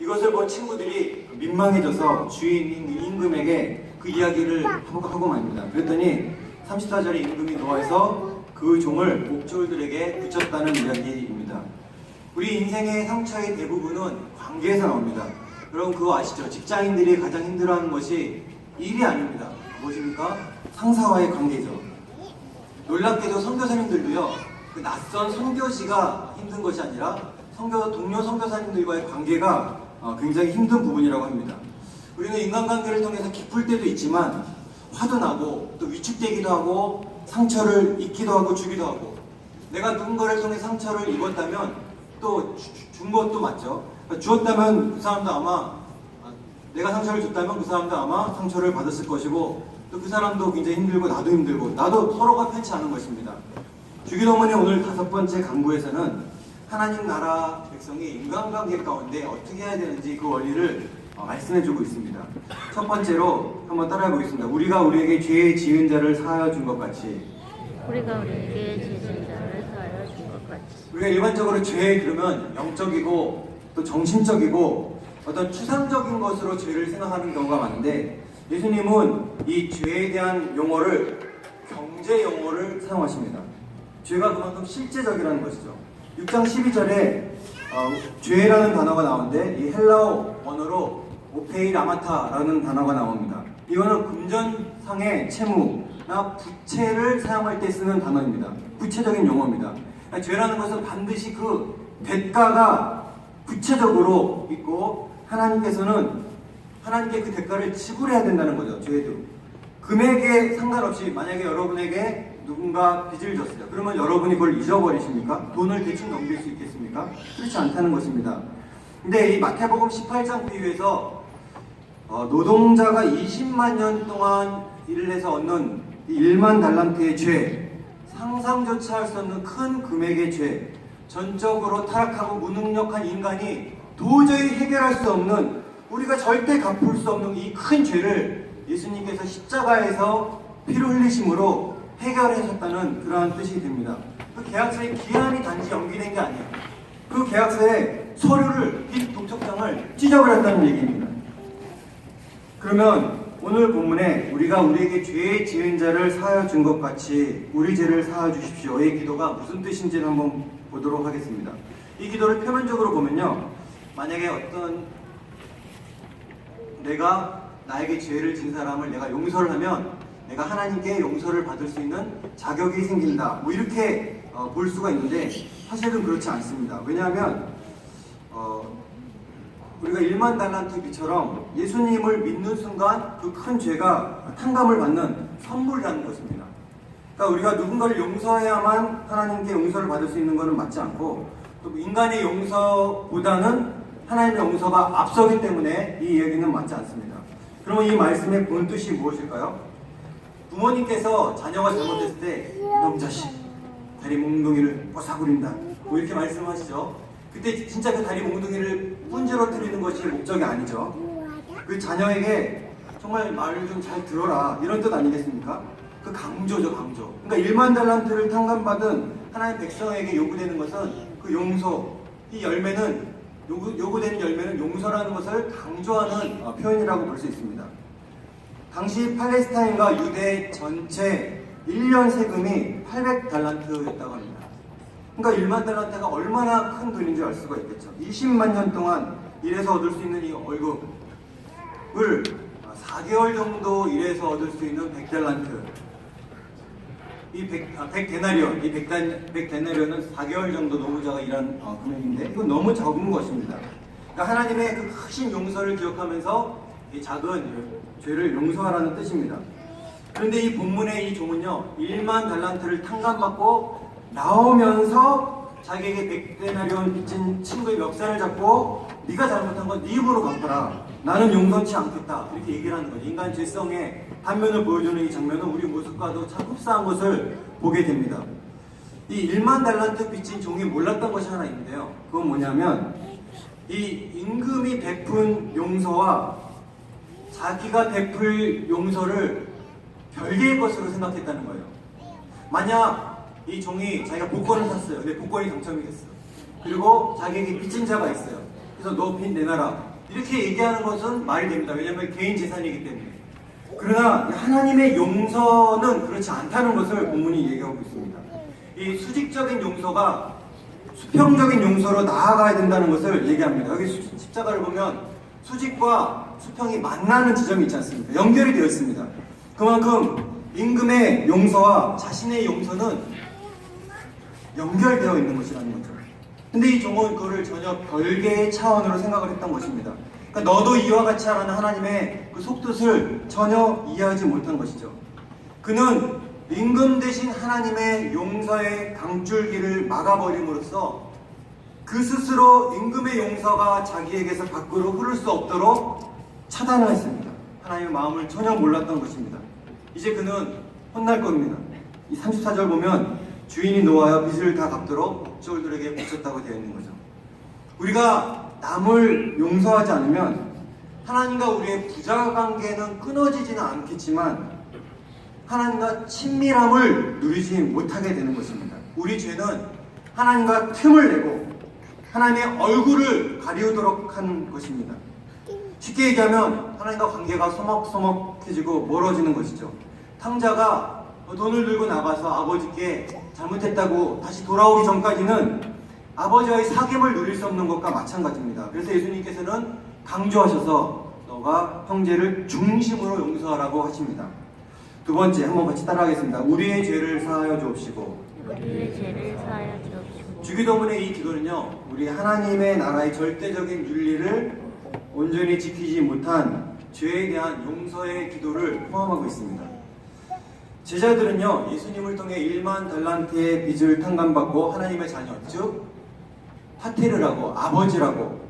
이것을 본 친구들이 민망해져서 주인인 임금에게 그 이야기를 하고 맙니다. 그랬더니 34절에 임금이 노하여서 그 종을 목졸들에게 붙였다는 이야기입니다. 우리 인생의 상처의 대부분은 관계에서 나옵니다. 여러분 그거 아시죠? 직장인들이 가장 힘들어하는 것이 일이 아닙니다. 무엇입니까? 상사와의 관계죠. 놀랍게도 선교사님들도요, 그 낯선 선교지가 힘든 것이 아니라 동료 선교사님들과의 관계가 굉장히 힘든 부분이라고 합니다. 우리는 인간관계를 통해서 기쁠 때도 있지만 화도 나고 또 위축되기도 하고 상처를 입기도 하고 주기도 하고, 내가 누군가를 통해 상처를 입었다면 또 준 것도 맞죠. 주었다면 그 사람도 아마, 내가 상처를 줬다면 그 사람도 아마 상처를 받았을 것이고, 또 그 사람도 굉장히 힘들고 나도 힘들고, 나도 서로가 편치 않은 것입니다. 주기도문의 오늘 5번째 강구에서는 하나님 나라 백성이 인간관계 가운데 어떻게 해야 되는지 그 원리를 말씀해주고 있습니다. 첫 번째로 한번 따라해 보겠습니다. 우리가 우리에게 죄 지은 자를 사하여 준 것 같이. 우리가 우리에게 지은 자를 사하여 준 것 같이. 우리가 일반적으로 죄 그러면 영적이고 또 정신적이고 어떤 추상적인 것으로 죄를 생각하는 경우가 많은데, 예수님은 이 죄에 대한 용어를 경제 용어를 사용하십니다. 죄가 그만큼 실제적이라는 것이죠. 6장 12절에 죄라는 단어가 나오는데 이 헬라어 언어로 오페이라마타라는 단어가 나옵니다. 이거는 금전상의 채무나 부채를 사용할 때 쓰는 단어입니다. 구체적인 용어입니다. 그러니까 죄라는 것은 반드시 그 대가가 구체적으로 있고, 하나님께 그 대가를 지불해야 된다는 거죠. 죄도 금액에 상관없이 만약에 여러분에게 누군가 빚을 졌어요. 그러면 여러분이 그걸 잊어버리십니까? 돈을 대충 넘길 수 있겠습니까? 그렇지 않다는 것입니다. 근데 이 마태복음 18장 비유에서 노동자가 20만 년 동안 일을 해서 얻는 1만 달란트의 죄, 상상조차 할 수 없는 큰 금액의 죄, 전적으로 타락하고 무능력한 인간이 도저히 해결할 수 없는, 우리가 절대 갚을 수 없는 이 큰 죄를 예수님께서 십자가에서 피를 흘리심으로 해결하셨다는 그러한 뜻이 됩니다. 그 계약서의 기한이 단지 연기된 게 아니에요. 그 계약서의 서류를, 빚 독촉장을 찢어버렸다는 얘기입니다. 그러면 오늘 본문에 우리가 우리에게 죄 지은 자를 사하여 준 것 같이 우리 죄를 사하여 주십시오의 기도가 무슨 뜻인지를 한번 보도록 하겠습니다. 이 기도를 표면적으로 보면요, 만약에 내가 나에게 죄를 진 사람을 내가 용서를 하면 내가 하나님께 용서를 받을 수 있는 자격이 생긴다, 뭐 이렇게 볼 수가 있는데, 사실은 그렇지 않습니다. 왜냐하면 우리가 1만 달란트 빚처럼 예수님을 믿는 순간 그 큰 죄가 탕감을 받는 선물이라는 것입니다. 그러니까 우리가 누군가를 용서해야만 하나님께 용서를 받을 수 있는 것은 맞지 않고, 또 인간의 용서보다는 하나님의 용서가 앞서기 때문에 이 얘기는 맞지 않습니다. 그러면 이 말씀의 본 뜻이 무엇일까요? 부모님께서 자녀가 잘못했을 때 이놈 자식 다리 몽둥이를 뽀사부린다, 뭐 이렇게 말씀하시죠. 그때 진짜 그 다리 몽둥이를 문지러뜨리는 것이 목적이 아니죠. 그 자녀에게 정말 말을 좀 잘 들어라, 이런 뜻 아니겠습니까? 그 강조죠, 강조. 그러니까 1만 달란트를 탕감받은 하나님의 백성에게 요구되는 것은 그 용서, 이 열매는 요구되는 열매는 용서라는 것을 강조하는 표현이라고 볼 수 있습니다. 당시 팔레스타인과 유대 전체 1년 세금이 800달란트였다고 합니다. 그러니까 1만 달란트가 얼마나 큰 돈인지 알 수가 있겠죠. 20만 년 동안 일해서 얻을 수 있는 이 월급을 4개월 정도 일해서 얻을 수 있는 100달란트, 이 100데나리온, 이 100데나리온은 4개월 정도 노무자가 일한 금액인데, 이건 너무 적은 것입니다. 그러니까 하나님의 그 크신 용서를 기억하면서 이 작은 죄를 용서하라는 뜻입니다. 그런데 이 본문의 이 종은요, 1만 달란트를 탕감받고 나오면서 자기에게 100데나리온 빚진 친구의 멱살을 잡고 네가 잘못한 건 네 입으로 갚아라, 나는 용서치 않겠다, 이렇게 얘기를 하는 거죠. 인간 죄성의 단면을 보여주는 이 장면은 우리 모습과도 참 흡사한 것을 보게 됩니다. 이 1만 달란트 빚진 종이 몰랐던 것이 하나 있는데요. 그건 뭐냐면 이 임금이 베푼 용서와 자기가 베풀 용서를 별개의 것으로 생각했다는 거예요. 만약 이 종이 자기가 복권을 샀어요. 근데 복권이 당첨이 됐어. 그리고 자기에게 빚진 자가 있어요. 그래서 너 빚 내놔라. 이렇게 얘기하는 것은 말이 됩니다. 왜냐하면 개인 재산이기 때문에. 그러나 하나님의 용서는 그렇지 않다는 것을 본문이 얘기하고 있습니다. 이 수직적인 용서가 수평적인 용서로 나아가야 된다는 것을 얘기합니다. 여기 십자가를 보면 수직과 수평이 만나는 지점이 있지 않습니까? 연결이 되어 있습니다. 그만큼 임금의 용서와 자신의 용서는 연결되어 있는 것이라는 거죠. 근데 이 종은 그거를 전혀 별개의 차원으로 생각을 했던 것입니다. 그러니까 너도 이와 같이 하라는 하나님의 그 속뜻을 전혀 이해하지 못한 것이죠. 그는 임금 대신 하나님의 용서의 강줄기를 막아버림으로써 그 스스로 임금의 용서가 자기에게서 밖으로 흐를 수 없도록 차단을 했습니다. 하나님의 마음을 전혀 몰랐던 것입니다. 이제 그는 혼날 겁니다. 이 34절 보면 주인이 노하여 빚을 다 갚도록 목졸들에게 붙였다고 되어 있는 거죠. 우리가 남을 용서하지 않으면 하나님과 우리의 부자 관계는 끊어지지는 않겠지만 하나님과 친밀함을 누리지 못하게 되는 것입니다. 우리 죄는 하나님과 틈을 내고 하나님의 얼굴을 가리우도록 한 것입니다. 쉽게 얘기하면 하나님과 관계가 서먹서먹해지고 멀어지는 것이죠. 탕자가 돈을 들고 나가서 아버지께 잘못했다고 다시 돌아오기 전까지는 아버지와의 사귐을 누릴 수 없는 것과 마찬가지입니다. 그래서 예수님께서는 강조하셔서 너가 형제를 중심으로 용서하라고 하십니다. 두 번째, 한번 같이 따라하겠습니다. 우리의 죄를 사하여 주옵시고. 우리의 죄를 사하여 주옵시고. 주기도문의 이 기도는요, 우리 하나님의 나라의 절대적인 윤리를 온전히 지키지 못한 죄에 대한 용서의 기도를 포함하고 있습니다. 제자들은요, 예수님을 통해 1만 달란트의 빚을 탕감받고 하나님의 자녀, 즉 파테르라고, 아버지라고,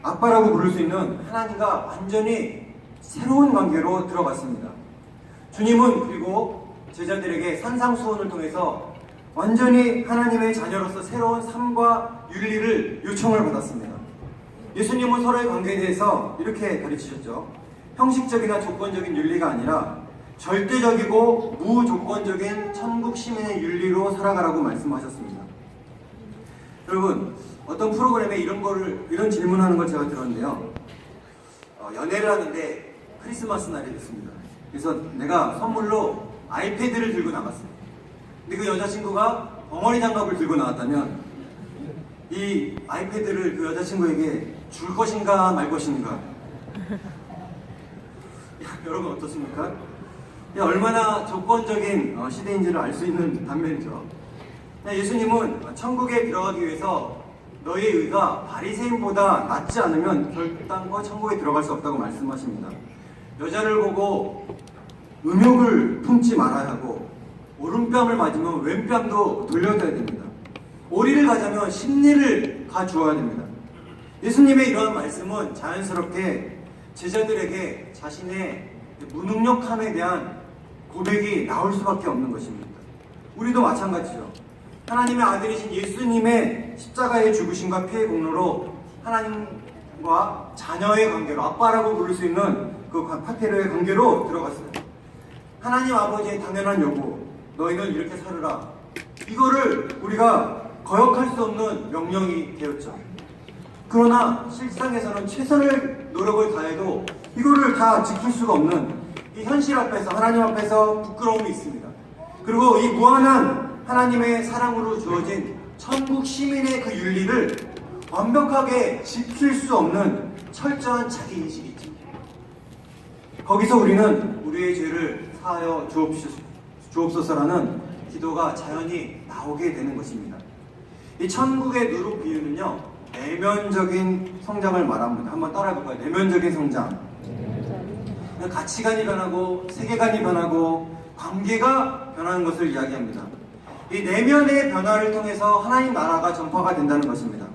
아빠라고 부를 수 있는 하나님과 완전히 새로운 관계로 들어갔습니다. 주님은 그리고 제자들에게 산상수훈을 통해서 완전히 하나님의 자녀로서 새로운 삶과 윤리를 요청을 받았습니다. 예수님은 서로의 관계에 대해서 이렇게 가르치셨죠. 형식적이나 조건적인 윤리가 아니라 절대적이고 무조건적인 천국 시민의 윤리로 살아가라고 말씀하셨습니다. 여러분, 어떤 프로그램에 이런 질문하는 걸 제가 들었는데요. 연애를 하는데 크리스마스 날이 됐습니다. 그래서 내가 선물로 아이패드를 들고 나갔어요. 근데 그 여자친구가 벙어리 장갑을 들고 나왔다면 이 아이패드를 그 여자친구에게 줄 것인가 말 것인가? 여러분 어떻습니까? 얼마나 조건적인 시대인지를 알 수 있는 단면이죠. 예수님은 천국에 들어가기 위해서 너의 의가 바리새인보다 낫지 않으면 결단코 천국에 들어갈 수 없다고 말씀하십니다. 여자를 보고 음욕을 품지 말아야 하고 오른뺨을 맞으면 왼뺨도 돌려줘야 됩니다. 오리를 가자면 십리를 가주어야 됩니다. 예수님의 이러한 말씀은 자연스럽게 제자들에게 자신의 무능력함에 대한 고백이 나올 수밖에 없는 것입니다. 우리도 마찬가지죠. 하나님의 아들이신 예수님의 십자가의 죽으심과 피의 공로로 하나님과 자녀의 관계로, 아빠라고 부를 수 있는 그 파테르의 관계로 들어갔어요. 하나님 아버지의 당연한 요구, 너희는 이렇게 살으라. 이거를 우리가 거역할 수 없는 명령이 되었죠. 그러나 실상에서는 최선의 노력을 다해도 이거를 다 지킬 수가 없는 이 현실 앞에서, 하나님 앞에서 부끄러움이 있습니다. 그리고 이 무한한 하나님의 사랑으로 주어진 천국 시민의 그 윤리를 완벽하게 지킬 수 없는 철저한 자기인식이 있죠. 거기서 우리는 우리의 죄를 사하여 주옵소서라는 기도가 자연히 나오게 되는 것입니다. 이 천국의 누룩 비유는요, 내면적인 성장을 말합니다. 한번 따라해볼까요? 내면적인 성장. 가치관이 변하고 세계관이 변하고 관계가 변하는 것을 이야기합니다. 이 내면의 변화를 통해서 하나님 나라가 전파가 된다는 것입니다.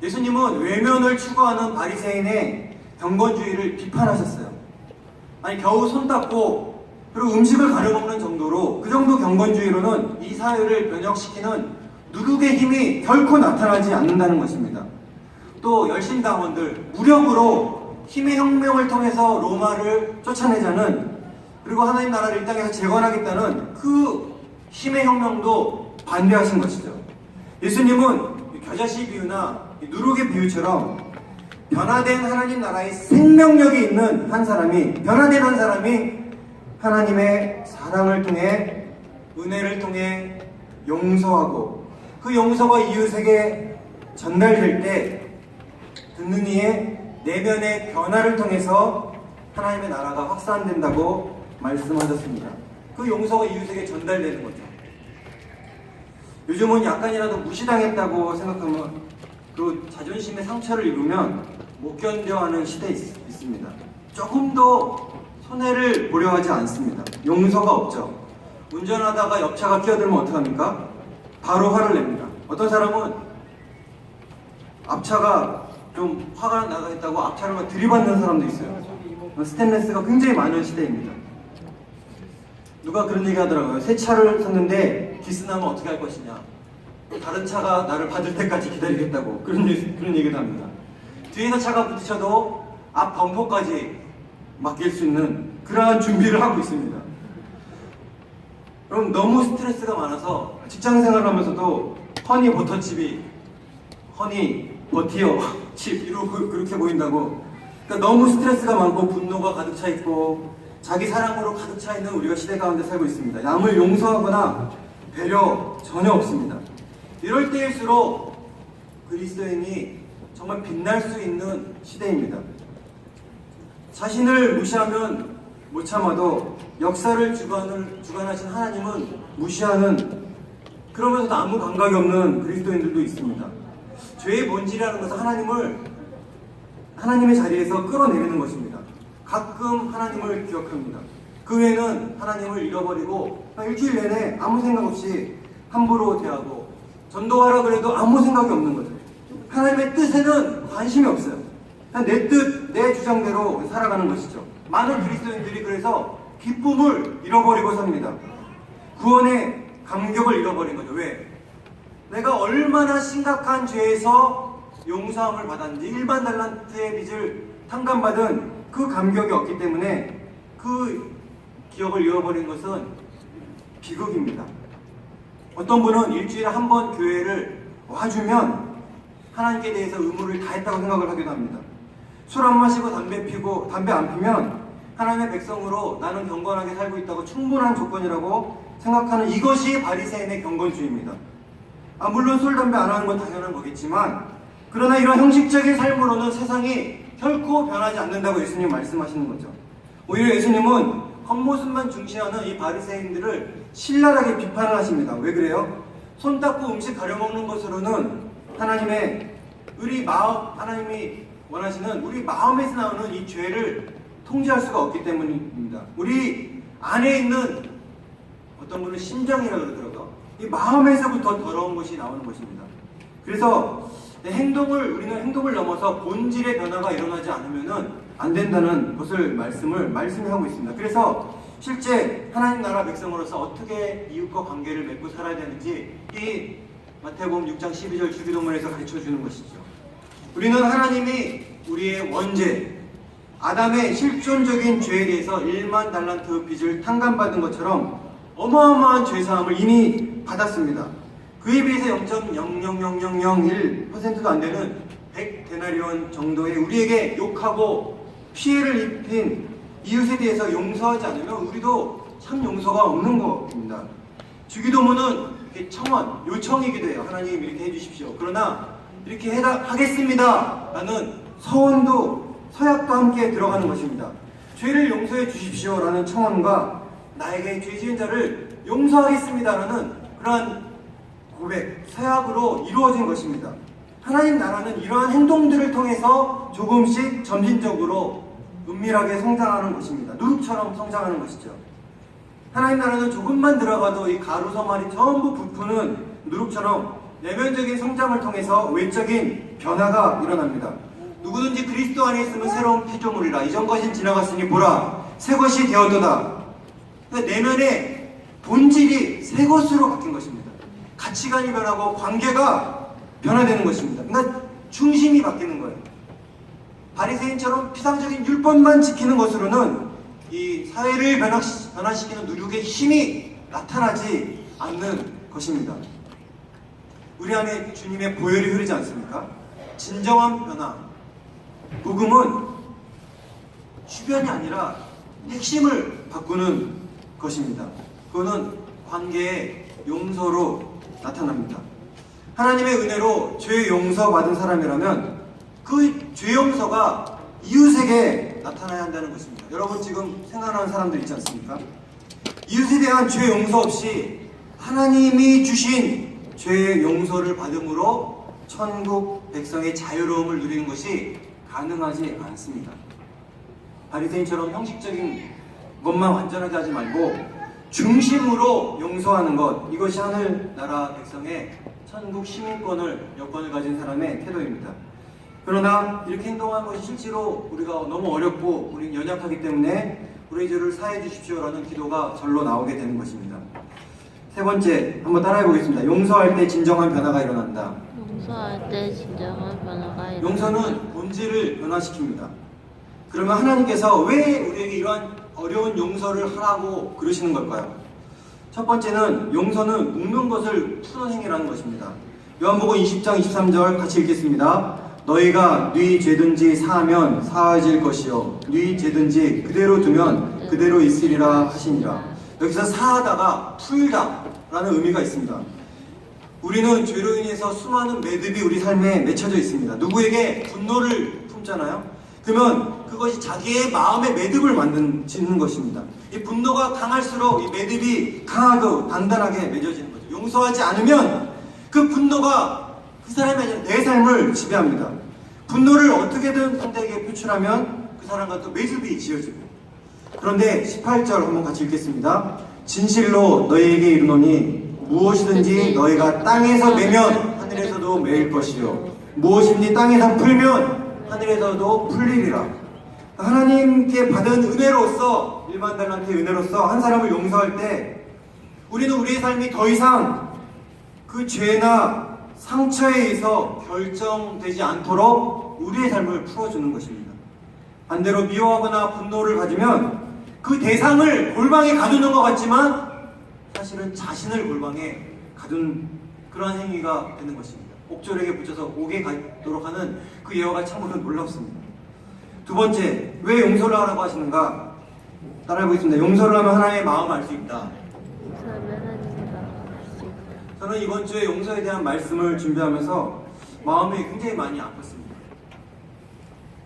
예수님은 외면을 추구하는 바리새인의 경건주의를 비판하셨어요. 아니, 겨우 손 닦고 그리고 음식을 가려먹는 정도로, 그 정도 경건주의로는 이 사회를 변혁시키는 누룩의 힘이 결코 나타나지 않는다는 것입니다. 또 열심당원들, 무력으로 힘의 혁명을 통해서 로마를 쫓아내자는, 그리고 하나님 나라를 이 땅에서 재건하겠다는 그 힘의 혁명도 반대하신 것이죠. 예수님은 겨자씨 비유나 누룩의 비유처럼 변화된 하나님 나라의 생명력이 있는 한 사람이, 변화된 한 사람이 하나님의 사랑을 통해, 은혜를 통해 용서하고 그 용서가 이웃에게 전달될 때 듣는 이의 내면의 변화를 통해서 하나님의 나라가 확산된다고 말씀하셨습니다. 그 용서가 이웃에게 전달되는 거죠. 요즘은 약간이라도 무시당했다고 생각하면, 그 자존심의 상처를 입으면 못 견뎌하는 시대에 있습니다. 조금 더 손해를 보려 하지 않습니다. 용서가 없죠. 운전하다가 옆차가 끼어들면 어떡합니까? 바로 화를 냅니다. 어떤 사람은 앞차가 좀 화가 나겠다고 앞차를 막 들이받는 사람도 있어요. 스테인레스가 굉장히 많은 시대입니다. 누가 그런 얘기 하더라고요. 새 차를 샀는데 기스나면 어떻게 할 것이냐, 다른 차가 나를 받을 때까지 기다리겠다고 그런 얘기도 합니다. 뒤에서 차가 부딪혀도 앞 범퍼까지 맡길 수 있는 그러한 준비를 하고 있습니다. 그럼 너무 스트레스가 많아서 직장 생활을 하면서도 허니 버터칩이 허니 버티어 칩 이러고 그렇게 보인다고. 그러니까 너무 스트레스가 많고 분노가 가득 차 있고 자기 사랑으로 가득 차 있는 우리가 시대 가운데 살고 있습니다. 남을 용서하거나 배려 전혀 없습니다. 이럴 때일수록 그리스도인이 정말 빛날 수 있는 시대입니다. 자신을 무시하면 못 참아도 역사를 주관하신 하나님은 무시하는, 그러면서도 아무 감각이 없는 그리스도인들도 있습니다. 죄의 본질이라는 것은 하나님의 자리에서 끌어내리는 것입니다. 가끔 하나님을 기억합니다. 그 외에는 하나님을 잃어버리고 일주일 내내 아무 생각 없이 함부로 대하고, 전도하라 그래도 아무 생각이 없는 거죠. 하나님의 뜻에는 관심이 없어요. 그냥 내 뜻, 내 주장대로 살아가는 것이죠. 많은 그리스도인들이 그래서 기쁨을 잃어버리고 삽니다. 구원의 감격을 잃어버린 거죠. 왜? 내가 얼마나 심각한 죄에서 용서함을 받았는지, 일반 달란트의 빚을 탕감받은 그 감격이 없기 때문에 그 기억을 잃어버린 것은 비극입니다. 어떤 분은 일주일에 한 번 교회를 와주면 하나님께 대해서 의무를 다했다고 생각을 하기도 합니다. 술 안 마시고 담배 안 피면 하나님의 백성으로 나는 경건하게 살고 있다고 충분한 조건이라고 생각하는, 이것이 바리새인의 경건주의입니다. 물론 술, 담배 안 하는 건 당연한 거겠지만, 그러나 이런 형식적인 삶으로는 세상이 결코 변하지 않는다고 예수님 말씀하시는 거죠. 오히려 예수님은 겉모습만 중시하는 이 바리새인들을 신랄하게 비판을 하십니다. 왜 그래요? 손 닦고 음식 가려 먹는 것으로는 하나님이 원하시는 우리 마음에서 나오는 이 죄를 통제할 수가 없기 때문입니다. 우리 안에 있는, 어떤 분은 심정이라고 그러더라고요. 이 마음에서부터 더러운 것이 나오는 것입니다. 그래서 우리는 행동을 넘어서 본질의 변화가 일어나지 않으면 안 된다는 것을 말씀하고 있습니다. 그래서 실제 하나님 나라 백성으로서 어떻게 이웃과 관계를 맺고 살아야 되는지 이 마태복음 6장 12절 주기도문에서 가르쳐주는 것이죠. 우리는 하나님이 우리의 원죄, 아담의 실존적인 죄에 대해서 1만 달란트 빚을 탕감받은 것처럼 어마어마한 죄사함을 이미 받았습니다. 그에 비해서 0.00001%도 안 되는 100데나리온 정도의 우리에게 욕하고 피해를 입힌 이웃에 대해서 용서하지 않으면 우리도 참 용서가 없는 것입니다. 주기도문은 청원, 요청이기도 해요. 하나님 이렇게 해주십시오. 그러나 이렇게 하겠습니다 라는 서원도, 서약도 함께 들어가는 것입니다. 죄를 용서해 주십시오 라는 청원과 나에게 죄 지은 자를 용서하겠습니다 라는 그러한 고백, 서약으로 이루어진 것입니다. 하나님 나라는 이러한 행동들을 통해서 조금씩 점진적으로 은밀하게 성장하는 것입니다. 누룩처럼 성장하는 것이죠. 하나님 나라는 조금만 들어가도 이 가루 서말이 전부 부푸는 누룩처럼 내면적인 성장을 통해서 외적인 변화가 일어납니다. 누구든지 그리스도 안에 있으면 새로운 피조물이라, 이전 것이 지나갔으니 보라 새 것이 되었도다. 그러니까 내면의 본질이 새 것으로 바뀐 것입니다. 가치관이 변하고 관계가 변화되는 것입니다. 그러니까 중심이 바뀌는 거예요. 바리새인처럼 피상적인 율법만 지키는 것으로는 이 사회를 변화시키는 누룩의 힘이 나타나지 않는 것입니다. 우리 안에 주님의 보혈이 흐르지 않습니까? 진정한 변화, 복음은 주변이 아니라 핵심을 바꾸는 것입니다. 그거는 관계의 용서로 나타납니다. 하나님의 은혜로 죄 용서받은 사람이라면 그 죄 용서가 이웃에게 나타나야 한다는 것입니다. 여러분 지금 생각나는 사람들 있지 않습니까? 이웃에 대한 죄 용서 없이 하나님이 주신 죄 용서를 받음으로 천국 백성의 자유로움을 누리는 것이 가능하지 않습니다. 바리새인처럼 형식적인 것만 완전하게 하지 말고 중심으로 용서하는 것, 이것이 하늘나라 백성의 천국 시민권을 여권을 가진 사람의 태도입니다. 그러나 이렇게 행동하는 것이 실제로 우리가 너무 어렵고 우리는 연약하기 때문에 우리의 죄를 사해 주십시오라는 기도가 절로 나오게 되는 것입니다. 세 번째, 한번 따라해 보겠습니다. 용서할 때 진정한 변화가 일어난다. 용서할 때 진정한 변화가 일어난다. 용서는 본질을 변화시킵니다. 그러면 하나님께서 왜 우리에게 이러한 어려운 용서를 하라고 그러시는 걸까요? 첫 번째는 용서는 묶는 것을 푸는 행위라는 것입니다. 요한복음 20장 23절 같이 읽겠습니다. 너희가 네 죄든지 사하면 사해질 것이요 네 죄든지 그대로 두면 그대로 있으리라 하시니라. 여기서 사하다가 풀다 라는 의미가 있습니다. 우리는 죄로 인해서 수많은 매듭이 우리 삶에 맺혀져 있습니다. 누구에게 분노를 품잖아요. 그러면 그것이 자기의 마음의 매듭을 만드는 것입니다. 이 분노가 강할수록 이 매듭이 강하고 단단하게 맺어지는 거죠. 용서하지 않으면 그 분노가 그 사람이 아니라 내 삶을 지배합니다. 분노를 어떻게든 상대에게 표출하면 그 사람과 또 매듭이 지어지고. 그런데 18절 한번 같이 읽겠습니다. 진실로 너희에게 이르노니 무엇이든지 너희가 땅에서 매면 하늘에서도 매일 것이요 무엇이든지 땅에서 풀면 하늘에서도 풀리리라. 하나님께 받은 은혜로서, 일반 달란트의 은혜로서 한 사람을 용서할 때 우리는 우리의 삶이 더 이상 그 죄나 상처에 의해서 결정되지 않도록 우리의 삶을 풀어주는 것입니다. 반대로 미워하거나 분노를 가지면 그 대상을 골방에 가두는 것 같지만 사실은 자신을 골방에 가둔 그러한 행위가 되는 것입니다. 옥졸에게 붙여서 옥에 가도록 하는 그 예화가 참으로 놀랍습니다. 두 번째, 왜 용서를 하라고 하시는가? 따라해보겠습니다. 용서를 하면 하나님의 마음을 알 수 있다. 저는 이번 주에 용서에 대한 말씀을 준비하면서 마음이 굉장히 많이 아팠습니다.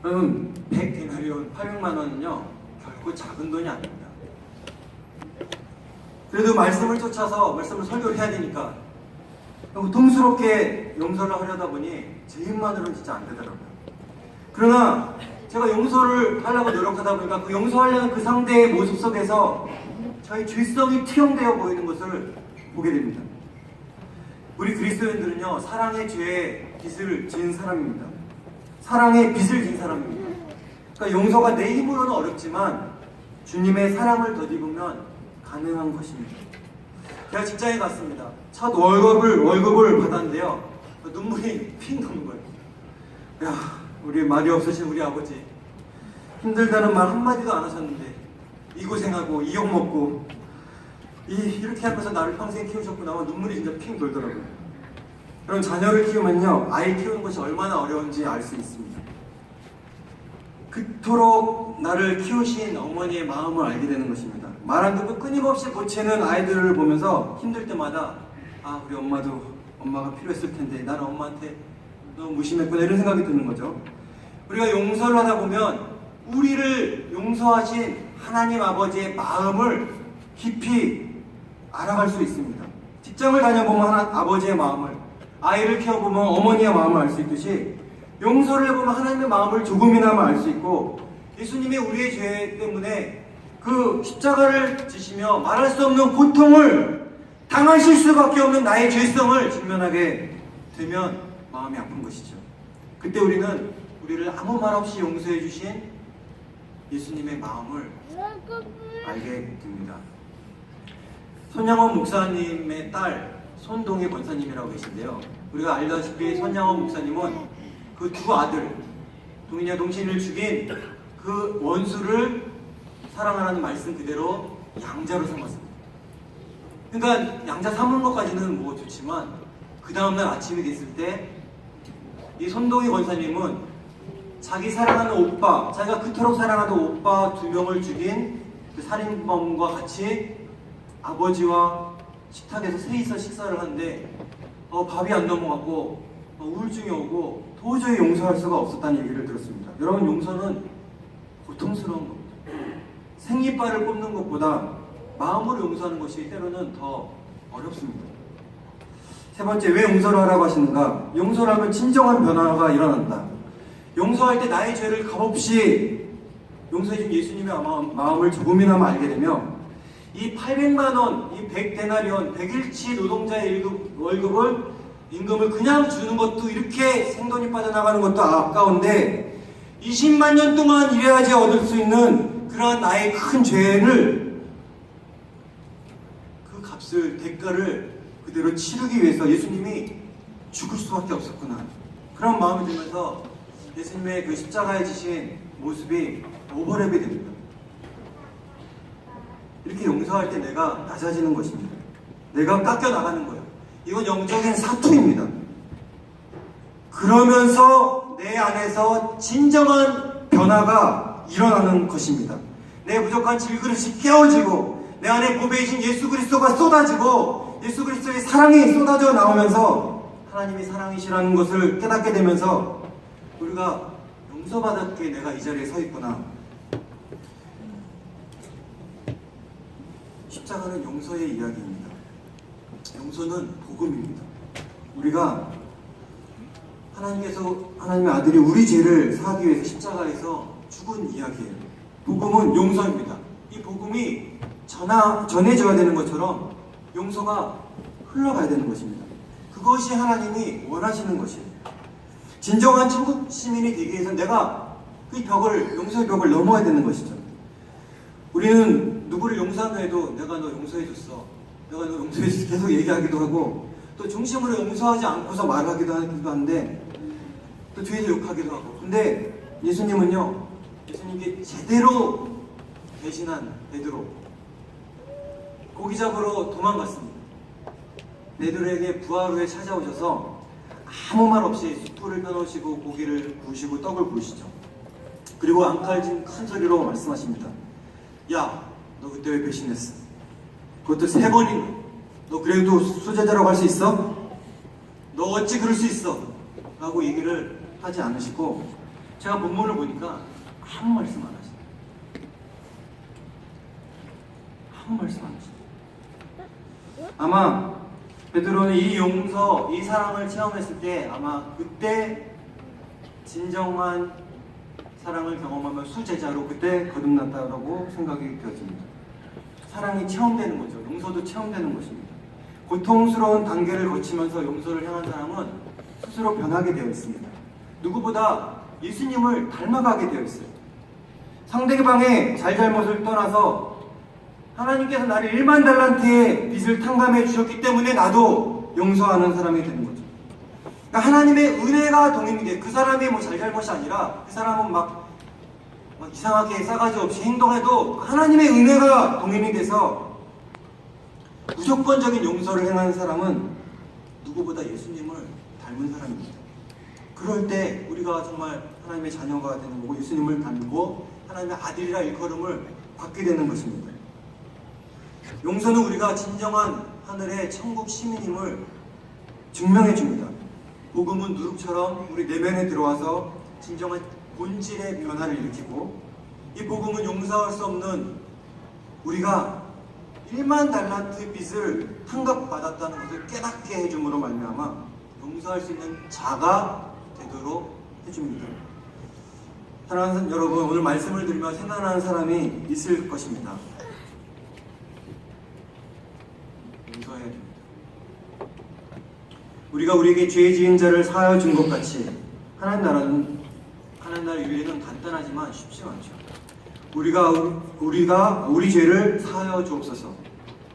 여러분, 100데나리온 800만 원은요 결코 작은 돈이 아닙니다. 그래도 말씀을 쫓아서 말씀을 설교를 해야 되니까 통스럽게 용서를 하려다 보니 제 힘만으로는 진짜 안 되더라고요. 그러나 제가 용서를 하려고 노력하다 보니까 그 용서하려는 그 상대의 모습 속에서 저희 죄성이 투영되어 보이는 것을 보게 됩니다. 우리 그리스도인들은요 사랑의 죄에 빚을 지은 사람입니다. 사랑의 빚을 진 사람입니다. 그러니까 용서가 내 힘으로는 어렵지만 주님의 사랑을 덧입으면 가능한 것입니다. 제가 직장에 갔습니다. 첫 월급을 받았는데요 눈물이 핑 도는 거예요. 야, 우리 말이 없으신 우리 아버지 힘들다는 말 한마디도 안 하셨는데 이 고생하고 이 욕 먹고 이렇게 하면서 나를 평생 키우셨구나 하면 눈물이 진짜 핑 돌더라고요. 그럼 자녀를 키우면요 아이 키우는 것이 얼마나 어려운지 알 수 있습니다. 그토록 나를 키우신 어머니의 마음을 알게 되는 것입니다. 말 안 듣고 끊임없이 보채는 아이들을 보면서 힘들 때마다 아, 우리 엄마도 엄마가 필요했을 텐데 나는 엄마한테 너무 무심했구나 이런 생각이 드는 거죠. 우리가 용서를 하다 보면 우리를 용서하신 하나님 아버지의 마음을 깊이 알아갈 수 있습니다. 직장을 다녀보면 아버지의 마음을, 아이를 키워보면 어머니의 마음을 알 수 있듯이 용서를 해보면 하나님의 마음을 조금이나마 알 수 있고 예수님이 우리의 죄 때문에 그 십자가를 지시며 말할 수 없는 고통을 당하실 수밖에 없는 나의 죄성을 직면하게 되면 마음이 아픈 것이죠. 그때 우리는 우리를 아무 말 없이 용서해 주신 예수님의 마음을 알게 됩니다. 손양원 목사님의 딸 손동희 권사님이라고 계신데요. 우리가 알다시피 손양원 목사님은 그 두 아들 동인이와 동신을 죽인 그 원수를 사랑하라는 말씀 그대로 양자로 삼았습니다. 그러니까 양자 삼은 것까지는 뭐 좋지만 그 다음날 아침이 됐을 때 이 손동희 권사님은 자기 사랑하는 오빠, 자기가 그토록 사랑하던 오빠 2명을 죽인 그 살인범과 같이 아버지와 식탁에서 셋이서 식사를 하는데 밥이 안 넘어가고 우울증이 오고 도저히 용서할 수가 없었다는 얘기를 들었습니다. 여러분, 용서는 고통스러운 겁니다. 생이빨을 뽑는 것보다 마음으로 용서하는 것이 때로는 더 어렵습니다. 세 번째, 왜 용서를 하라고 하시는가? 용서를 하면 진정한 변화가 일어난다. 용서할 때 나의 죄를 값없이 용서해준 예수님의 마음을 조금이나마 알게 되며 이 800만 원, 이 100데나리온, 100일치 노동자의 임금을 그냥 주는 것도 이렇게 생돈이 빠져나가는 것도 아까운데 20만 년 동안 일해야지 얻을 수 있는 그러한 나의 큰 죄를 그 값을, 대가를 그대로 치르기 위해서 예수님이 죽을 수밖에 없었구나. 그런 마음이 들면서 예수님의 그 십자가에 지신 모습이 오버랩이 됩니다. 이렇게 용서할 때 내가 낮아지는 것입니다. 내가 깎여 나가는 거예요. 이건 영적인 사투입니다. 그러면서 내 안에서 진정한 변화가 일어나는 것입니다. 내 부족한 질그릇이 깨어지고 내 안에 보배이신 예수 그리스도가 쏟아지고 예수 그리스도의 사랑이 쏟아져 나오면서 하나님이 사랑이시라는 것을 깨닫게 되면서 우리가 용서받았기에 내가 이 자리에 서 있구나. 십자가는 용서의 이야기입니다. 용서는 복음입니다. 우리가 하나님의 아들이 우리 죄를 사하기 위해서 십자가에서 죽은 이야기예요. 복음은 용서입니다. 이 복음이 전해져야 되는 것처럼 용서가 흘러가야 되는 것입니다. 그것이 하나님이 원하시는 것이에요. 진정한 천국 시민이 되기 위해서 내가 그 벽을, 용서의 벽을 넘어야 되는 것이죠. 우리는 누구를 용서하려 해도 내가 너 용서해줬어, 내가 너 용서해줬어 계속 얘기하기도 하고 또 중심으로 용서하지 않고서 말하기도 하는데 또 뒤에서 욕하기도 하고. 근데 예수님은요, 예수님께 제대로 배신한 베드로, 고기 잡으러 도망갔습니다. 베드로에게 부활 후에 찾아오셔서 아무 말 없이 숯불을 펴놓으시고 고기를 구우시고 떡을 구우시죠. 그리고 앙칼진 큰 소리로 말씀하십니다. 야, 너 그때 왜 배신했어? 그것도 3번이나. 너 그래도 수제자라고 할 수 있어? 너 어찌 그럴 수 있어? 라고 얘기를 하지 않으시고, 제가 본문을 보니까 아무 말씀 안 하시네요. 아무 말씀 안 하시네요. 아마 베드로는 이 용서, 이 사랑을 체험했을 때 아마 그때 진정한 사랑을 경험하며 수제자로 그때 거듭났다고 생각이 되어집니다. 사랑이 체험되는 거죠. 용서도 체험되는 것입니다. 고통스러운 단계를 거치면서 용서를 향한 사람은 스스로 변하게 되어 있습니다. 누구보다 예수님을 닮아가게 되어 있어요. 상대방의 잘잘못을 떠나서 하나님께서 나를 1만 달란트의 빚을 탕감해 주셨기 때문에 나도 용서하는 사람이 되는 거죠. 그러니까 하나님의 은혜가 동행이 돼. 그 사람이 뭐 잘잘못이 아니라 그 사람은 막 이상하게 싸가지 없이 행동해도 하나님의 은혜가 동행이 돼서 무조건적인 용서를 행하는 사람은 누구보다 예수님을 닮은 사람입니다. 그럴 때 우리가 정말 하나님의 자녀가 되는 거고 예수님을 닮고 하나님의 아들이라 일컬음을 받게 되는 것입니다. 용서는 우리가 진정한 하늘의 천국 시민임을 증명해 줍니다. 복음은 누룩처럼 우리 내면에 들어와서 진정한 본질의 변화를 일으키고, 이 복음은 용서할 수 없는 우리가 1만 달란트 빚을 탕감받았다는 것을 깨닫게 해줌으로 말미암아 용서할 수 있는 자가 되도록 해줍니다. 사랑하는 여러분, 오늘 말씀을 들으며 생각나는 사람이 있을 것입니다. 용서해야 됩니다. 우리가 우리에게 죄 지은 자를 사하여 준 것 같이 하나님 나라 윤리는 간단하지만 쉽지 않죠. 우리가 우리 죄를 사하여 주옵소서.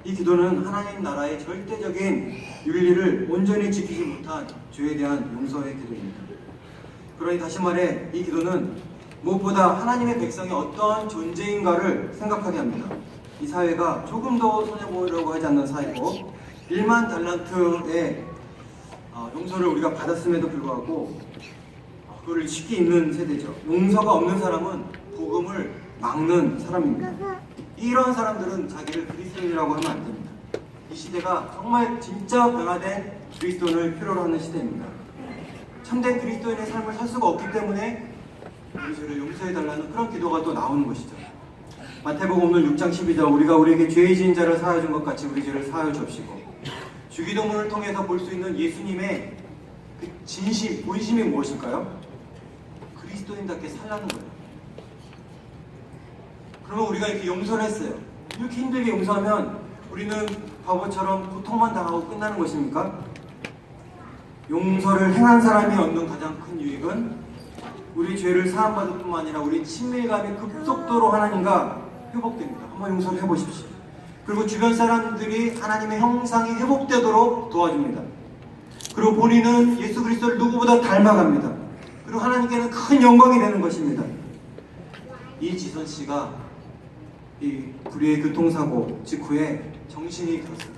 이 기도는 하나님 나라의 절대적인 윤리를 온전히 지키지 못한 죄에 대한 용서의 기도입니다. 그러니 다시 말해 이 기도는 무엇보다 하나님의 백성이 어떠한 존재인가를 생각하게 합니다. 이 사회가 조금 더 손해보려고 하지 않는 사회고 1만 달란트의 용서를 우리가 받았음에도 불구하고 그거를 쉽게 읽는 세대죠. 용서가 없는 사람은 복음을 막는 사람입니다. 이런 사람들은 자기를 그리스도인이라고 하면 안 됩니다. 이 시대가 정말 진짜 변화된 그리스도인을 필요로 하는 시대입니다. 참된 그리스도인의 삶을 살 수가 없기 때문에 우리 죄를 용서해달라는 그런 기도가 또 나오는 것이죠. 마태복음 오늘 6장 12절 우리가 우리에게 죄의 지은 자를 사하여 준 것 같이 우리 죄를 사하여 주옵시고, 주기도문을 통해서 볼 수 있는 예수님의 그 진심, 본심이 무엇일까요? 그리스도인답게 살라는 거예요. 그러면 우리가 이렇게 용서를 했어요. 이렇게 힘들게 용서하면 우리는 바보처럼 고통만 당하고 끝나는 것입니까? 용서를 행한 사람이 얻는 가장 큰 유익은 우리 죄를 사함받을 뿐만 아니라 우리 친밀감이 급속도로 하나님과 회복됩니다. 한번 용서를 해보십시오. 그리고 주변 사람들이 하나님의 형상이 회복되도록 도와줍니다. 그리고 본인은 예수 그리스도를 누구보다 닮아갑니다. 그리고 하나님께는 큰 영광이 되는 것입니다. 이지선 씨가 이 불의의 교통사고 직후에 정신이 들었어요.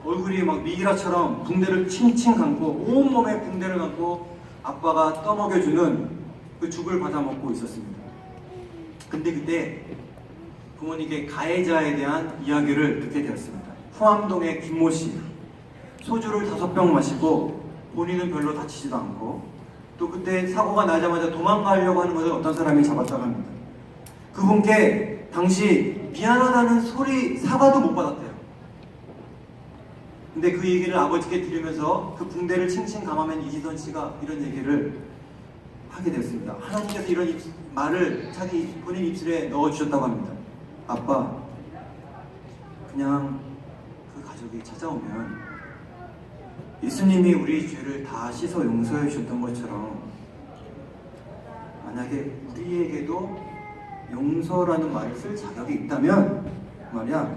얼굴이 막 미이라처럼 붕대를 칭칭 감고 온몸에 붕대를 감고 아빠가 떠먹여주는 그 죽을 받아 먹고 있었습니다. 근데 그때 부모님께 가해자에 대한 이야기를 듣게 되었습니다. 후암동의 김모 씨, 소주를 5병 마시고 본인은 별로 다치지도 않고, 또 그때 사고가 나자마자 도망가려고 하는 것을 어떤 사람이 잡았다고 합니다. 그분께 당시 미안하다는 소리, 사과도 못 받았대요. 근데 그 얘기를 아버지께 들으면서 그 붕대를 칭칭 감아맨 이지선 씨가 이런 얘기를 하게 됐습니다. 하나님께서 이런 말을 자기 본인 입술에 넣어주셨다고 합니다. 아빠, 그냥 그 가족이 찾아오면 예수님이 우리 죄를 다 씻어 용서해 주셨던 것처럼 만약에 우리에게도 용서라는 말을 쓸 자격이 있다면 말이야,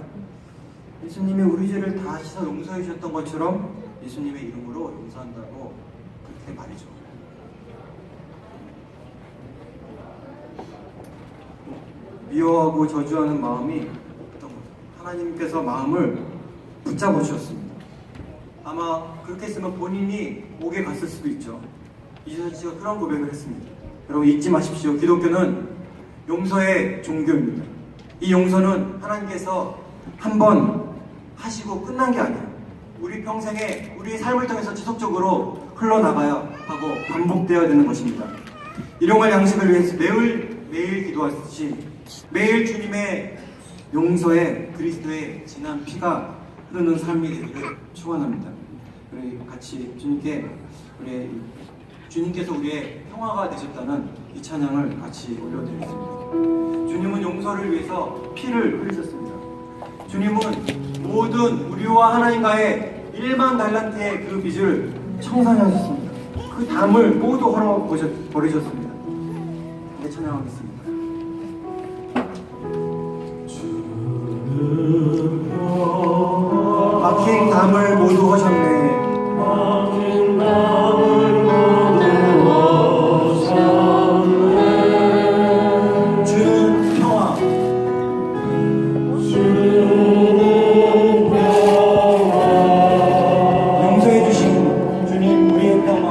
예수님이 우리 죄를 다 씻어 용서해 주셨던 것처럼 예수님의 이름으로 용서한다고 그렇게 말이죠. 미워하고 저주하는 마음이 어떤 거죠? 하나님께서 마음을 붙잡아 주셨습니다. 아마 그렇게 했으면 본인이 옥에 갔을 수도 있죠. 이지선 씨가 그런 고백을 했습니다. 여러분 잊지 마십시오. 기독교는 용서의 종교입니다. 이 용서는 하나님께서 한번 하시고 끝난 게 아니에요. 우리 평생에 우리의 삶을 통해서 지속적으로 흘러나가야 하고 반복되어야 되는 것입니다. 일용할 양식을 위해서 매일 기도하듯이 매일 주님의 용서에 그리스도의 진한 피가 흐르는 삶이 되기를 축원합니다. 우리 같이 주님께서 우리의 평화가 되셨다는 이 찬양을 같이 올려드리겠습니다. 주님은 용서를 위해서 피를 흘리셨습니다. 주님은 모든 우리와 하나님과의 1만 달란트의 그 빚을 청산하셨습니다. 그 담을 모두 헐어버리셨습니다. 네, 찬양하겠습니다. 막힌 담을 모두 하셨네. 주는 평화. 용서해 주신 주님, 우리의 평화.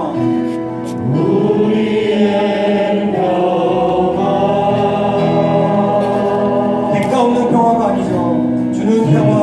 대가 없는 평화가 아니죠. 주는 평화.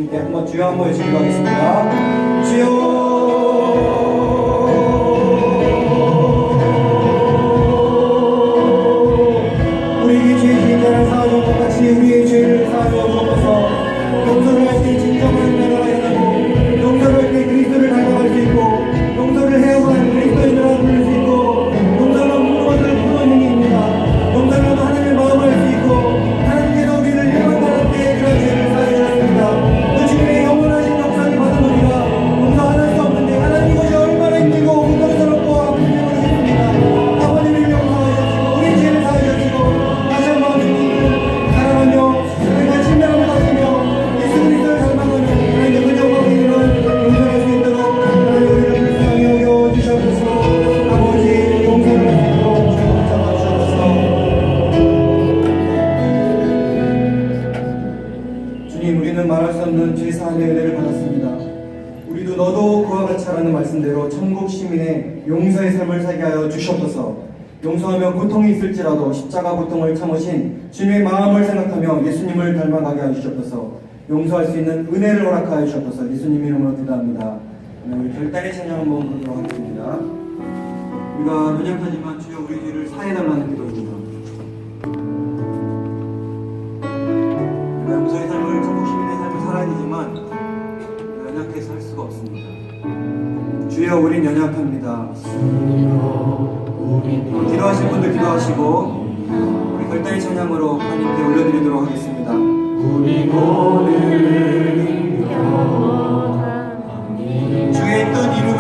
주님께 한번 주여 한번 외치기로 하겠습니다. 주여. 우리에게 죄 지은 자를 사하여 것 같이 우리의 죄를 사하여 주옵소서. 용서를 할 때 진정한 나라가 일어나고, 용서를 할 때 그리스도를 닮아갈 수 있고, 용서를 해야만 그리스도인이라 부를 수 있고, 용서는 모든 것을 푸는 행위입니다. 용서는 하나님의 마음을 알 수 있고, 하나님께서 우리를 일반하는데 그런 죄를 사하여 주셨습니다. 그 주님의 영원하신 역사를 받은 우리가 용서 안 할 수 없는데 하나님 것이 얼마나 힘들고 공동스럽고 아픈지 모르겠습니다. 아버님을 용서하여 주시고 우리 죄를 사하여 주시고 다시 한번 주님을 사랑하며 우리가 친밀함을 가지며 예수 그리스도를 닮아가는 하나님의 그 영광의 이름을 용서할 수 있도록 하나님 우리를 불쌍히 여겨 주시옵소서. 아버지 용서를 할 수 있도록 주님 잡아주옵소서. 주님, 우리는 말할 수 없는 죄사함의 은혜를 받았습니다. 우리도 너도 그와 같이 하라는 말씀대로 천국 시민의 용서의 삶을 살게 하여 주시옵소서. 용서하며 고통이 있을지라도 십자가 고통을 참으신 주님의 마음을 생각하며 예수님을 닮아가게 하여 주시옵소서. 용서할 수 있는 은혜를 허락하여 주시옵소서. 예수님 이름으로 기도합니다. 우리 별단의 찬양 한번 부르도록 하겠습니다. 우리가 연약하지만 주여 우리 죄를 사해달라는 기도입니다. 우리가 용서의 삶을, 천국 시민의 삶을 살아야 되지만 우리가 연약해서 할 수가 없습니다. 주여 우린 연약합니다. 기도하실 분들 기도하시고 우리 별단의 찬양으로 하나님께 올려드리도록 하겠습니다. 주의 뜻 이루